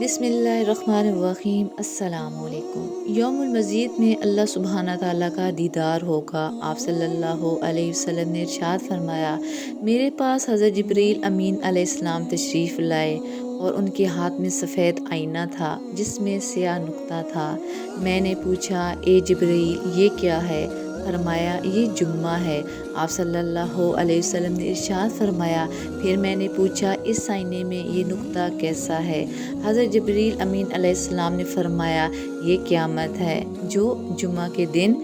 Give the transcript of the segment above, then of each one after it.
بسم اللہ الرحمن الرحیم۔ السلام علیکم۔ یوم المزید میں اللہ سبحانہ تعالیٰ کا دیدار ہوگا۔ آپ صلی اللہ علیہ وسلم نے ارشاد فرمایا، میرے پاس حضرت جبریل امین علیہ السلام تشریف لائے اور ان کے ہاتھ میں سفید آئینہ تھا جس میں سیاہ نقطہ تھا۔ میں نے پوچھا، اے جبریل یہ کیا ہے؟ فرمایا، یہ جمعہ ہے۔ آپ صلی اللہ علیہ وسلم نے ارشاد فرمایا، پھر میں نے پوچھا، اس آئینے میں یہ نقطہ کیسا ہے؟ حضرت جبریل امین علیہ السلام نے فرمایا، یہ قیامت ہے جو جمعہ کے دن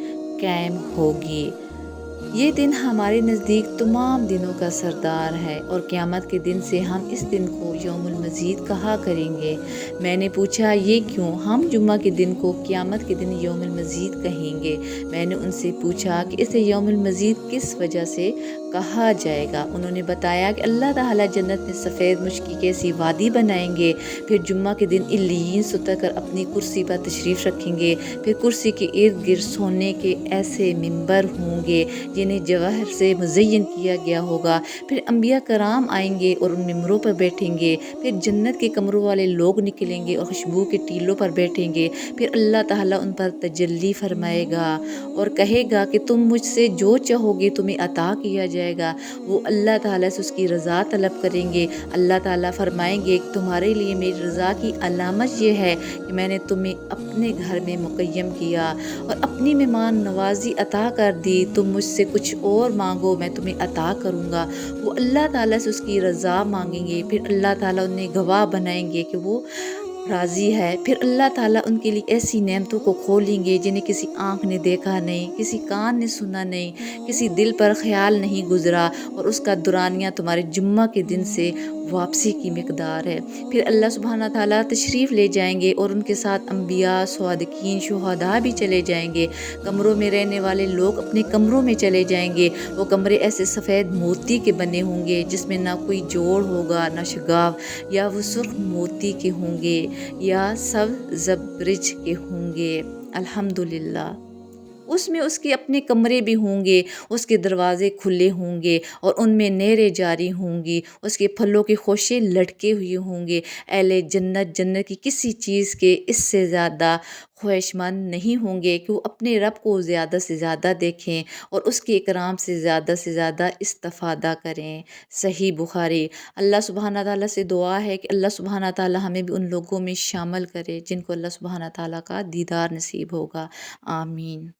قائم ہوگی۔ یہ دن ہمارے نزدیک تمام دنوں کا سردار ہے اور قیامت کے دن سے ہم اس دن کو یوم المزید کہا کریں گے۔ میں نے پوچھا، یہ کیوں؟ ہم جمعہ کے دن کو قیامت کے دن یوم المزید کہیں گے۔ میں نے ان سے پوچھا کہ اسے یوم المزید کس وجہ سے کہا جائے گا۔ انہوں نے بتایا کہ اللہ تعالیٰ جنت میں سفید مشکی کی ایسی وادی بنائیں گے، پھر جمعہ کے دن علیین سے اتر کر اپنی کرسی پر تشریف رکھیں گے، پھر کرسی کے ارد گرد سونے کے ایسے ممبر ہوں گے جنہیں جواہر سے مزین کیا گیا ہوگا، پھر انبیاء کرام آئیں گے اور ان ممبروں پر بیٹھیں گے، پھر جنت کے کمروں والے لوگ نکلیں گے اور خوشبو کے ٹیلوں پر بیٹھیں گے، پھر اللہ تعالیٰ ان پر تجلی فرمائے گا اور کہے گا کہ تم مجھ سے جو چاہو گے تمہیں عطا کیا جائے گا۔ وہ اللہ تعالیٰ سے اس کی رضا طلب کریں گے۔ اللہ تعالیٰ فرمائیں گے کہ تمہارے لیے میری رضا کی علامت یہ ہے کہ میں نے تمہیں اپنے گھر میں مقیم کیا اور اپنی مہمان نوازی عطا کر دی، تم مجھ سے کچھ اور مانگو میں تمہیں عطا کروں گا۔ وہ اللہ تعالیٰ سے اس کی رضا مانگیں گے، پھر اللہ تعالیٰ انہیں گواہ بنائیں گے کہ وہ راضی ہے، پھر اللہ تعالیٰ ان کے لیے ایسی نعمتوں کو کھولیں گے جنہیں کسی آنکھ نے دیکھا نہیں، کسی کان نے سنا نہیں، کسی دل پر خیال نہیں گزرا، اور اس کا دورانیہ تمہارے جمعہ کے دن سے واپسی کی مقدار ہے۔ پھر اللہ سبحانہ تعالیٰ تشریف لے جائیں گے اور ان کے ساتھ انبیاء، صادقین، شہداء بھی چلے جائیں گے۔ کمروں میں رہنے والے لوگ اپنے کمروں میں چلے جائیں گے۔ وہ کمرے ایسے سفید موتی کے بنے ہوں گے جس میں نہ کوئی جوڑ ہوگا نہ شگاف، یا وہ سرخ موتی کے ہوں گے یا سبز زبرجد کے ہوں گے۔ الحمدللہ۔ اس میں اس کے اپنے کمرے بھی ہوں گے، اس کے دروازے کھلے ہوں گے اور ان میں نہریں جاری ہوں گی، اس کے پھلوں کے خوشے لٹکے ہوئے ہوں گے۔ اہل جنت جنت کی کسی چیز کے اس سے زیادہ خواہشمند نہیں ہوں گے کہ وہ اپنے رب کو زیادہ سے زیادہ دیکھیں اور اس کے اکرام سے زیادہ استفادہ کریں۔ صحیح بخاری۔ اللہ سبحانہ تعالیٰ سے دعا ہے کہ اللہ سبحانہ تعالیٰ ہمیں بھی ان لوگوں میں شامل کرے جن کو اللہ سبحانہ تعالیٰ کا دیدار نصیب ہوگا۔ آمین۔